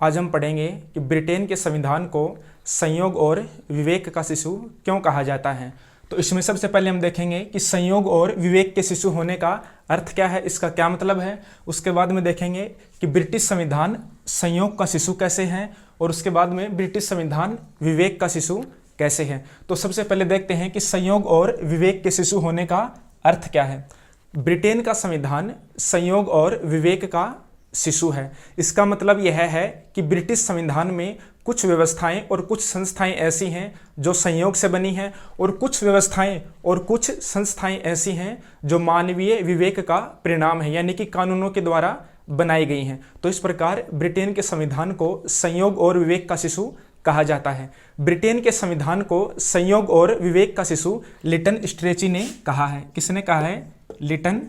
आज हम पढ़ेंगे कि ब्रिटेन के संविधान को संयोग और विवेक का शिशु क्यों कहा जाता है। तो इसमें सबसे पहले हम देखेंगे कि संयोग और विवेक के शिशु होने का अर्थ क्या है, इसका क्या मतलब है। उसके बाद में देखेंगे कि ब्रिटिश संविधान संयोग का शिशु कैसे है और उसके बाद में ब्रिटिश संविधान विवेक का शिशु कैसे है। तो सबसे पहले देखते हैं कि संयोग और विवेक के शिशु होने का अर्थ क्या है। ब्रिटेन का संविधान संयोग और विवेक का शिशु है। इसका मतलब यह है कि ब्रिटिश संविधान में कुछ व्यवस्थाएं और कुछ संस्थाएं ऐसी हैं जो संयोग से बनी हैं और कुछ व्यवस्थाएं और कुछ संस्थाएं ऐसी हैं जो मानवीय विवेक का परिणाम है, यानी कि कानूनों के द्वारा बनाई गई हैं। तो इस प्रकार ब्रिटेन के संविधान को संयोग और विवेक का शिशु कहा जाता है। ब्रिटेन के संविधान को संयोग और विवेक का शिशु लिटन स्ट्रेची ने कहा है। किसने कहा है? लिटन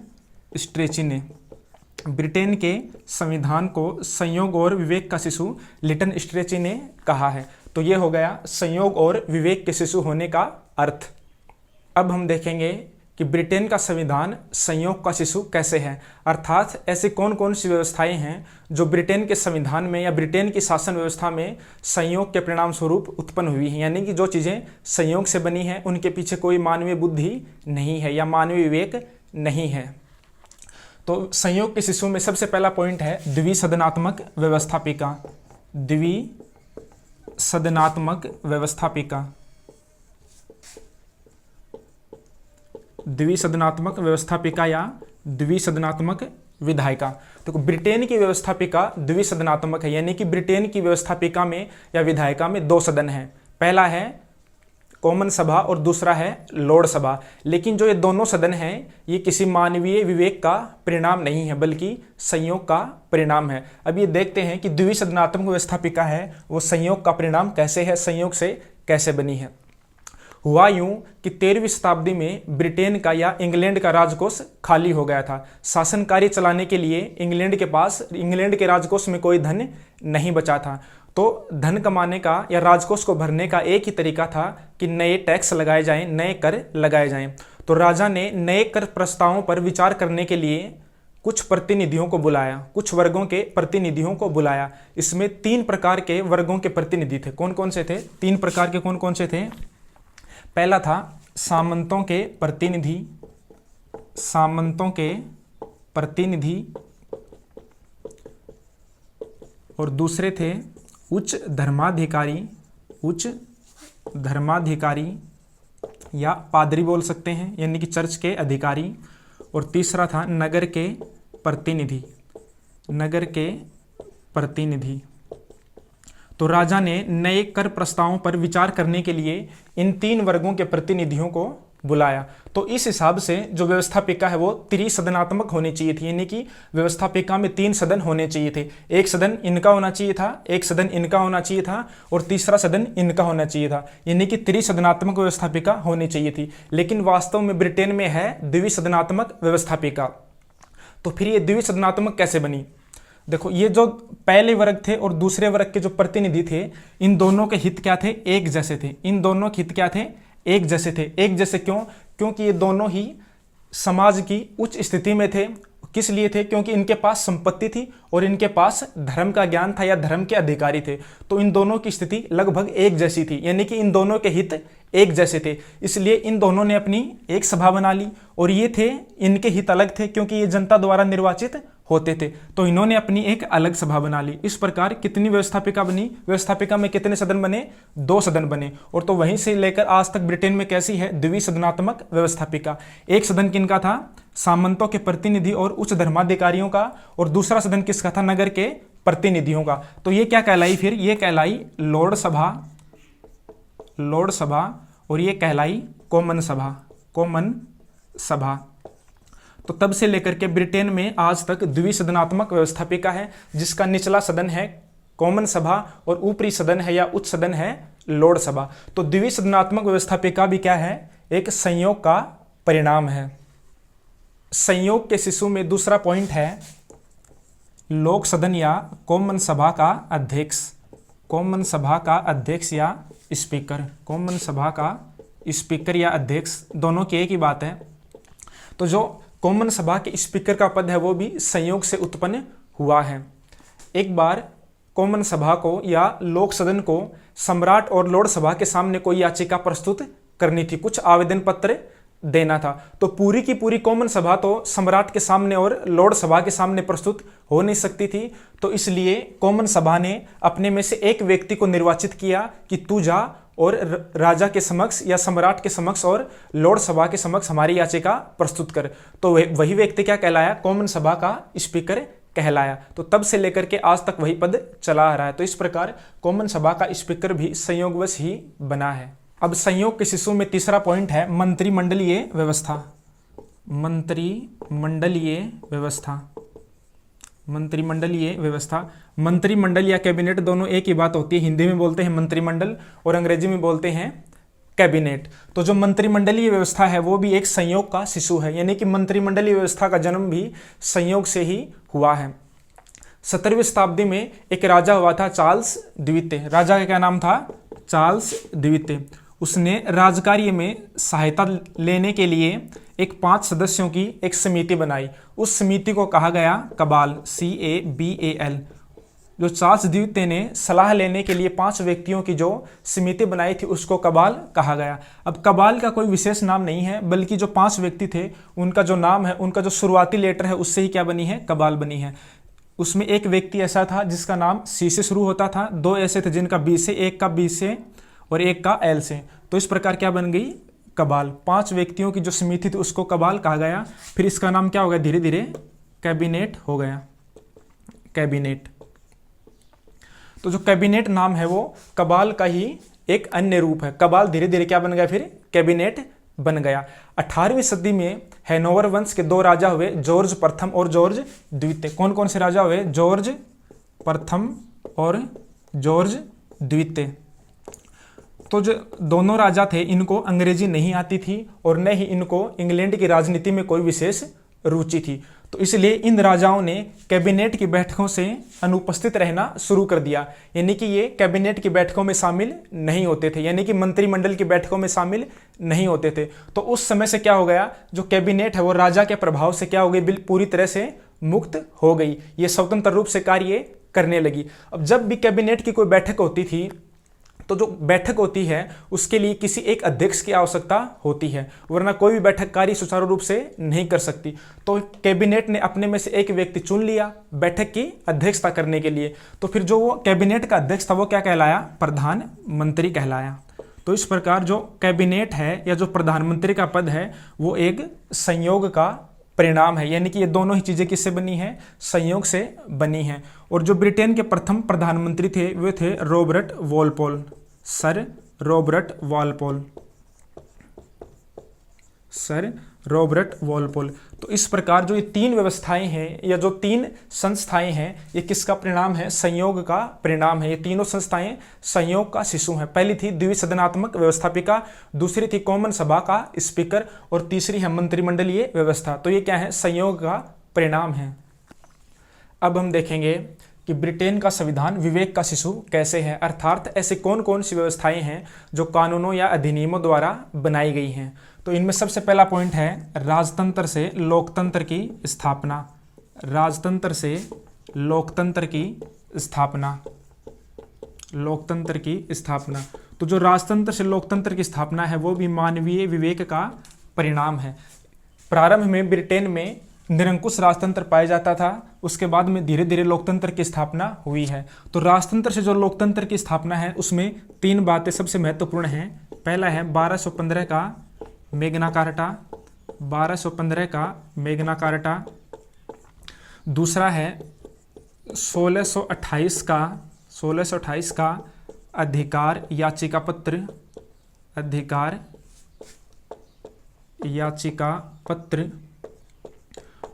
स्ट्रेची ने। ब्रिटेन के संविधान को संयोग और विवेक का शिशु लिटन स्ट्रेची ने कहा है। तो ये हो गया संयोग और विवेक के शिशु होने का अर्थ। अब हम देखेंगे कि ब्रिटेन का संविधान संयोग का शिशु कैसे है, अर्थात ऐसी कौन कौन सी व्यवस्थाएं हैं जो ब्रिटेन के संविधान में या ब्रिटेन की शासन व्यवस्था में संयोग के परिणाम स्वरूप उत्पन्न हुई हैं, यानी कि जो चीज़ें संयोग से बनी हैं उनके पीछे कोई मानवीय बुद्धि नहीं है या मानवीय विवेक नहीं है। तो संयोग के शिशु में सबसे पहला पॉइंट है द्विसदनात्मक व्यवस्थापिका। द्विसदनात्मक व्यवस्थापिका, द्विसदनात्मक व्यवस्थापिका या द्विसदनात्मक विधायिका। तो ब्रिटेन की व्यवस्थापिका द्विसदनात्मक है, यानी कि ब्रिटेन की व्यवस्थापिका में या विधायिका में दो सदन हैं। पहला है कॉमन सभा और दूसरा है लॉर्ड सभा। लेकिन जो ये दोनों सदन हैं ये किसी मानवीय विवेक का परिणाम नहीं है बल्कि संयोग का परिणाम है। अब ये देखते हैं कि द्विसदनात्मक व्यवस्थापिका है वो संयोग का परिणाम कैसे है, संयोग से कैसे बनी है। हुआ यूं कि 13वीं शताब्दी में ब्रिटेन का या इंग्लैंड का राजकोष खाली हो गया था। शासन कार्य चलाने के लिए इंग्लैंड के राजकोष में कोई धन नहीं बचा था। तो धन कमाने का या राजकोष को भरने का एक ही तरीका था कि नए टैक्स लगाए जाएं, नए कर लगाए जाएं। तो राजा ने नए कर प्रस्तावों पर विचार करने के लिए कुछ प्रतिनिधियों को बुलाया, कुछ वर्गों के प्रतिनिधियों को बुलाया। इसमें 3 प्रकार के वर्गों के प्रतिनिधि थे। कौन कौन से थे? 3 प्रकार के कौन कौन से थे? पहला था सामंतों के प्रतिनिधि, सामंतों के प्रतिनिधि, और दूसरे थे उच्च धर्माधिकारी, उच्च धर्माधिकारी या पादरी बोल सकते हैं, यानी कि चर्च के अधिकारी। और तीसरा था नगर के प्रतिनिधि, नगर के प्रतिनिधि। तो राजा ने नए कर प्रस्तावों पर विचार करने के लिए इन 3 वर्गों के प्रतिनिधियों को बुलाया। तो इस हिसाब से जो व्यवस्थापिका है वो त्रिसदनात्मक होनी चाहिए थी, यानी कि व्यवस्थापिका में 3 सदन होने चाहिए थे। एक सदन इनका होना चाहिए था, एक सदन इनका होना चाहिए था और तीसरा सदन इनका होना चाहिए था, यानी कि त्रिसदनात्मक व्यवस्थापिका होनी चाहिए थी। लेकिन वास्तव में ब्रिटेन में है द्विसदनात्मक व्यवस्थापिका। तो फिर ये द्विसदनात्मक कैसे बनी? देखो, ये जो पहले वर्ग थे और दूसरे वर्ग के जो प्रतिनिधि थे इन दोनों के हित क्या थे? एक जैसे थे। इन दोनों के हित क्या थे? एक जैसे थे। एक जैसे क्यों? क्योंकि ये दोनों ही समाज की उच्च स्थिति में थे। किस लिए थे? क्योंकि इनके पास संपत्ति थी और इनके पास धर्म का ज्ञान था या धर्म के अधिकारी थे। तो इन दोनों की स्थिति लगभग एक जैसी थी, यानी कि इन दोनों के हित एक जैसे थे। इसलिए इन दोनों ने अपनी एक सभा बना ली और ये थे, इनके हित अलग थे क्योंकि ये जनता द्वारा निर्वाचित होते थे। तो इन्होंने अपनी एक अलग सभा बना ली। इस प्रकार कितनी व्यवस्थापिका बनी? व्यवस्थापिका में कितने सदन बने? 2 सदन बने। और तो वहीं से लेकर आज तक ब्रिटेन में कैसी है? द्विसदनात्मक व्यवस्थापिका। एक सदन किनका था? सामंतों के प्रतिनिधि और उच्च धर्माधिकारियों का, और दूसरा सदन किसका था? नगर के प्रतिनिधियों का। तो ये क्या कहलाई? फिर ये कहलाई लॉर्ड सभा, लॉर्ड सभा, और ये कहलाई कॉमन सभा, कॉमन सभा। तो तब से लेकर के ब्रिटेन में आज तक द्विसदनात्मक व्यवस्थापिका है, जिसका निचला सदन है कॉमन सभा और ऊपरी सदन है या उच्च सदन है लॉर्ड सभा। तो द्विसदनात्मक व्यवस्थापिका भी क्या है? एक संयोग का परिणाम है। संयोग के शिशु में दूसरा पॉइंट है लोक सदन या कॉमन सभा का अध्यक्ष, कॉमन सभा का अध्यक्ष या स्पीकर। कॉमन सभा का स्पीकर या अध्यक्ष दोनों की एक ही बात है। तो जो कॉमन सभा के स्पीकर का पद है वो भी संयोग से उत्पन्न हुआ है। एक बार कॉमन सभा को या लोक सदन को सम्राट और लॉर्ड सभा के सामने कोई याचिका प्रस्तुत करनी थी, कुछ आवेदन पत्र देना था। तो पूरी की पूरी कॉमन सभा तो सम्राट के सामने और लॉर्ड सभा के सामने प्रस्तुत हो नहीं सकती थी। तो इसलिए कॉमन सभा ने अपने में से एक व्यक्ति को निर्वाचित किया कि तू जा और राजा के समक्ष या सम्राट के समक्ष और लॉर्ड सभा के समक्ष हमारी याचिका प्रस्तुत कर। तो वही व्यक्ति क्या कहलाया? कॉमन सभा का स्पीकर कहलाया। तो तब से लेकर के आज तक वही पद चला आ रहा है। तो इस प्रकार कॉमन सभा का स्पीकर भी संयोगवश ही बना है। अब संयोग के शिशु में तीसरा पॉइंट है मंत्रिमंडलीय व्यवस्था। मंत्रिमंडलीय व्यवस्था, मंत्रिमंडलीय व्यवस्था। मंत्रिमंडल या कैबिनेट दोनों एक ही बात होती है। हिंदी में बोलते हैं मंत्रिमंडल और अंग्रेजी में बोलते हैं कैबिनेट। तो जो मंत्रिमंडलीय व्यवस्था है वो भी एक संयोग का शिशु है, यानी कि मंत्रिमंडलीय व्यवस्था का जन्म भी संयोग से ही हुआ है। 17वीं शताब्दी में एक राजा हुआ था चार्ल्स द्वितीय। राजा का क्या नाम था? चार्ल्स द्वितीय। उसने राजकार्य में सहायता लेने के लिए एक 5 सदस्यों की एक समिति बनाई। उस समिति को कहा गया कबाल, CABAL। जो चार्ल्स द्वितीय ने सलाह लेने के लिए 5 व्यक्तियों की जो समिति बनाई थी उसको कबाल कहा गया। अब कबाल का कोई विशेष नाम नहीं है, बल्कि जो 5 व्यक्ति थे उनका जो नाम है, उनका जो शुरुआती लेटर है उससे ही क्या बनी है? कबाल बनी है। उसमें एक व्यक्ति ऐसा था जिसका नाम C से शुरू होता था, 2 ऐसे थे जिनका B से, एक का B से और एक का L से। तो इस प्रकार क्या बन गई? कबाल। 5 व्यक्तियों की जो समिति थी उसको कबाल कहा गया। फिर इसका नाम क्या हो गया? धीरे धीरे कैबिनेट हो गया, कैबिनेट। तो जो कैबिनेट नाम है वो कबाल का ही एक अन्य रूप है। कबाल धीरे धीरे क्या बन गया? फिर कैबिनेट बन गया। 18वीं सदी में हैनोवर वंश के 2 राजा हुए, जॉर्ज प्रथम और जॉर्ज द्वितीय। कौन कौन से राजा हुए? जॉर्ज प्रथम और जॉर्ज द्वितीय। तो जो दोनों राजा थे इनको अंग्रेजी नहीं आती थी और न ही इनको इंग्लैंड की राजनीति में कोई विशेष रुचि थी। तो इसलिए इन राजाओं ने कैबिनेट की बैठकों से अनुपस्थित रहना शुरू कर दिया, यानी कि ये कैबिनेट की बैठकों में शामिल नहीं होते थे, यानी कि मंत्रिमंडल की बैठकों में शामिल नहीं होते थे। तो उस समय से क्या हो गया? जो कैबिनेट है वो राजा के प्रभाव से क्या हो गई? पूरी तरह से मुक्त हो गई। ये स्वतंत्र रूप से कार्य करने लगी। अब जब भी कैबिनेट की कोई बैठक होती थी तो जो बैठक होती है उसके लिए किसी एक अध्यक्ष की आवश्यकता होती है, वरना कोई भी बैठक कार्य सुचारू रूप से नहीं कर सकती। तो कैबिनेट ने अपने में से एक व्यक्ति चुन लिया बैठक की अध्यक्षता करने के लिए। तो फिर जो वो कैबिनेट का अध्यक्ष था वो क्या कहलाया? प्रधानमंत्री कहलाया। तो इस प्रकार जो कैबिनेट है या जो प्रधानमंत्री का पद है वो एक संयोग का परिणाम है, यानी कि ये दोनों ही चीजें किससे बनी हैं? संयोग से बनी हैं। और जो ब्रिटेन के प्रथम प्रधानमंत्री थे वे थे Robert Walpole, sir Robert Walpole, sir Robert Walpole. तो इस प्रकार जो ये 3 व्यवस्थाएं हैं या जो 3 संस्थाएं हैं ये किसका परिणाम है? संयोग का परिणाम है। ये तीनों संस्थाएं संयोग का शिशु हैं। पहली थी द्विसदनात्मक व्यवस्थापिका, दूसरी थी कॉमन सभा का स्पीकर और तीसरी है मंत्रिमंडलीय व्यवस्था। तो ये क्या है? संयोग का परिणाम है। अब हम देखेंगे कि ब्रिटेन का संविधान विवेक का शिशु कैसे है, अर्थात ऐसे कौन कौन सी व्यवस्थाएं हैं जो कानूनों या अधिनियमों द्वारा बनाई गई हैं। तो इनमें सबसे पहला पॉइंट है राजतंत्र से लोकतंत्र की स्थापना। राजतंत्र से लोकतंत्र की स्थापना, लोकतंत्र की स्थापना। तो जो राजतंत्र से लोकतंत्र की स्थापना है वो भी मानवीय विवेक का परिणाम है। प्रारंभ में ब्रिटेन में निरंकुश राजतंत्र पाया जाता था, उसके बाद में धीरे धीरे लोकतंत्र की स्थापना हुई है। तो राजतंत्र से जो लोकतंत्र की स्थापना है उसमें 3 बातें सबसे महत्वपूर्ण हैं। पहला है 1215 का मैग्ना कार्टा, 1215 का मैग्ना कार्टा। दूसरा है 1628 का अधिकार याचिका पत्र, अधिकार याचिका पत्र।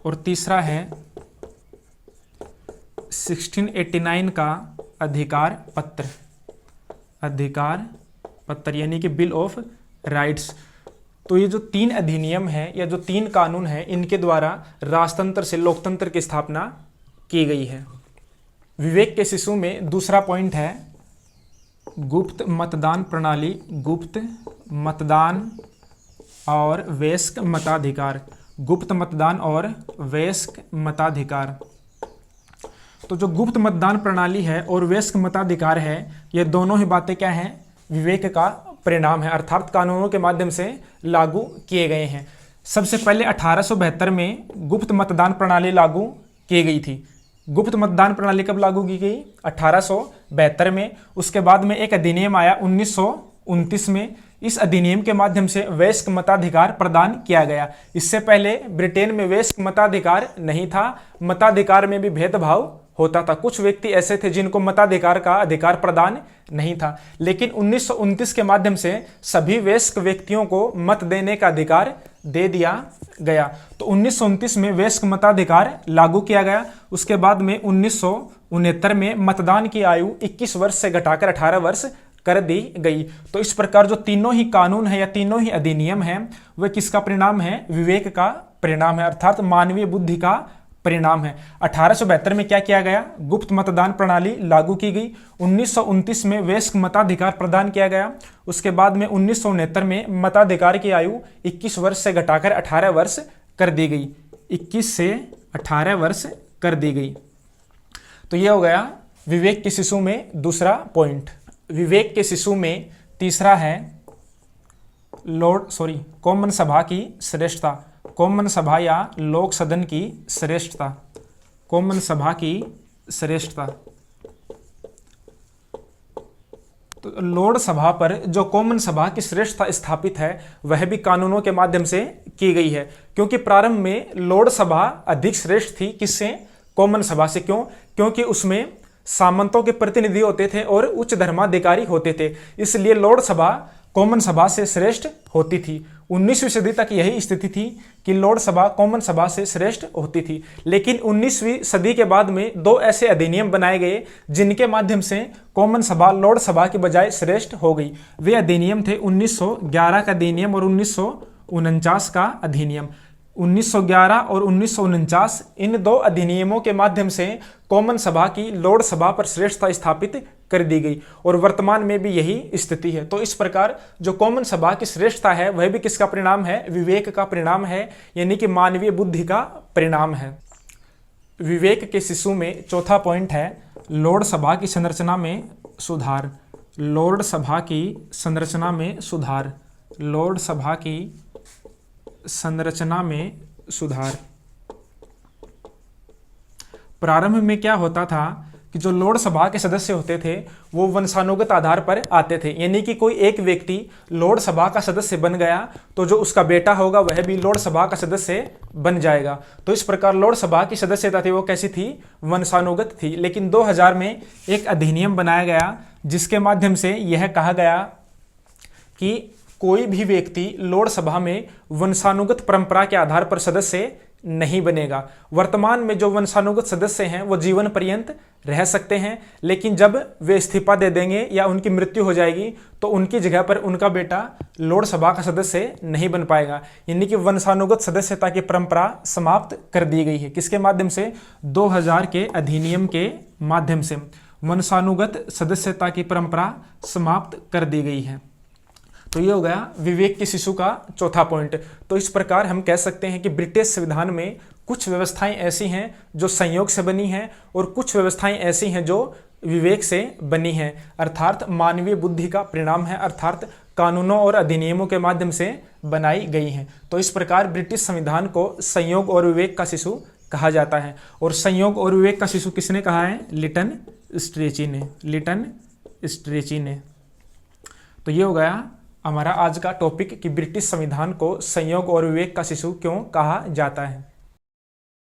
और तीसरा है 1689 का अधिकार पत्र, अधिकार पत्र यानी कि बिल ऑफ राइट्स। तो ये जो 3 अधिनियम हैं या जो 3 कानून हैं इनके द्वारा राजतंत्र से लोकतंत्र की स्थापना की गई है। विवेक के शिशु में दूसरा पॉइंट है गुप्त मतदान प्रणाली, गुप्त मतदान और वयस्क मताधिकार, गुप्त मतदान और वयस्क मताधिकार। तो जो गुप्त मतदान प्रणाली है और वयस्क मताधिकार है, ये दोनों ही बातें क्या हैं, विवेक का परिणाम है, अर्थात कानूनों के माध्यम से लागू किए गए हैं। सबसे पहले 1872 में गुप्त मतदान प्रणाली लागू की गई थी। गुप्त मतदान प्रणाली कब लागू की गई? 1872 में। उसके बाद में एक अधिनियम आया 1929 में। इस अधिनियम के माध्यम से वयस्क मताधिकार प्रदान किया गया। इससे पहले ब्रिटेन में वयस्क मताधिकार नहीं था, मताधिकार में भी भेदभाव होता था। कुछ व्यक्ति ऐसे थे जिनको मताधिकार का अधिकार प्रदान नहीं था, लेकिन 1929 के माध्यम से सभी वयस्क व्यक्तियों को मत देने का अधिकार दे दिया गया। तो 1929 में वयस्क मताधिकार लागू किया गया। उसके बाद में 1969 में मतदान की आयु 21 वर्ष से घटाकर 18 वर्ष कर दी गई। तो इस प्रकार जो तीनों ही कानून है या तीनों ही अधिनियम है वह किसका परिणाम है? विवेक का परिणाम है, अर्थात मानवीय बुद्धि का परिणाम है। 1872 में क्या किया गया? गुप्त मतदान प्रणाली लागू की गई। 1929 में वयस्क मताधिकार प्रदान किया गया। उसके बाद में 1969 में मताधिकार की आयु 21 वर्ष से घटाकर 18 वर्ष कर दी गई। 21 से 18 वर्ष कर दी गई। तो यह हो गया विवेक के शिशु में दूसरा पॉइंट। विवेक के शिशु में तीसरा है कॉमन सभा की श्रेष्ठता। कॉमन सभा या लोक सदन की श्रेष्ठता। कॉमन सभा की श्रेष्ठता। तो लॉर्ड सभा पर जो कॉमन सभा की श्रेष्ठता स्थापित है वह भी कानूनों के माध्यम से की गई है, क्योंकि प्रारंभ में लॉर्ड सभा अधिक श्रेष्ठ थी। किससे? कॉमन सभा से। क्यों? क्योंकि उसमें सामंतों के प्रतिनिधि होते थे और उच्च धर्माधिकारी होते थे, इसलिए लॉर्ड सभा कॉमन सभा से श्रेष्ठ होती थी। 19वीं सदी तक यही स्थिति थी कि लॉर्ड सभा कॉमन सभा से श्रेष्ठ होती थी। लेकिन 19वीं सदी के बाद में दो ऐसे अधिनियम बनाए गए जिनके माध्यम से कॉमन सभा लॉर्ड सभा के बजाय श्रेष्ठ हो गई। वे अधिनियम थे 1911 का अधिनियम और 1949 का अधिनियम। 1911 और 1949 इन दो अधिनियमों के माध्यम से कॉमन सभा की लॉर्ड सभा पर श्रेष्ठता स्थापित कर दी गई और वर्तमान में भी यही स्थिति है। तो इस प्रकार जो कॉमन सभा की श्रेष्ठता है वह भी किसका परिणाम है? विवेक का परिणाम है, यानी कि मानवीय बुद्धि का परिणाम है। विवेक के शिशु में चौथा पॉइंट है लॉर्ड सभा की संरचना में सुधार। लॉर्ड सभा की संरचना में सुधार। लॉर्ड सभा की संरचना में सुधार। प्रारंभ में क्या होता था कि जो लॉर्ड सभा के सदस्य होते थे वो वंशानुगत आधार पर आते थे, यानी कि कोई एक व्यक्ति लॉर्ड सभा का सदस्य बन गया तो जो उसका बेटा होगा वह भी लॉर्ड सभा का सदस्य बन जाएगा। तो इस प्रकार लॉर्ड सभा की सदस्यता थी वो कैसी थी? वंशानुगत थी। लेकिन 2000 में एक अधिनियम बनाया गया जिसके माध्यम से यह कहा गया कि कोई भी व्यक्ति लॉर्ड सभा में वंशानुगत परंपरा के आधार पर सदस्य नहीं बनेगा। वर्तमान में जो वंशानुगत सदस्य हैं वो जीवन पर्यंत रह सकते हैं, लेकिन जब वे इस्तीफा दे देंगे या उनकी मृत्यु हो जाएगी तो उनकी जगह पर उनका बेटा लॉर्ड सभा का सदस्य नहीं बन पाएगा। यानी कि वंशानुगत सदस्यता की परंपरा समाप्त कर दी गई है। किसके माध्यम से? 2000 के अधिनियम के माध्यम से वंशानुगत सदस्यता की परंपरा समाप्त कर दी गई है। तो ये हो गया विवेक के शिशु का चौथा पॉइंट। तो इस प्रकार हम कह सकते हैं कि ब्रिटिश संविधान में कुछ व्यवस्थाएं ऐसी हैं जो संयोग से बनी हैं और कुछ व्यवस्थाएं ऐसी हैं जो विवेक से बनी हैं, अर्थात मानवीय बुद्धि का परिणाम है, अर्थात कानूनों और अधिनियमों के माध्यम से बनाई गई हैं। तो इस प्रकार ब्रिटिश संविधान को संयोग और विवेक का शिशु कहा जाता है। और संयोग और विवेक का शिशु किसने कहा है? लिटन स्ट्रेची ने। लिटन स्ट्रेची ने। तो ये हो गया हमारा आज का टॉपिक कि ब्रिटिश संविधान को संयोग और विवेक का शिशु क्यों कहा जाता है।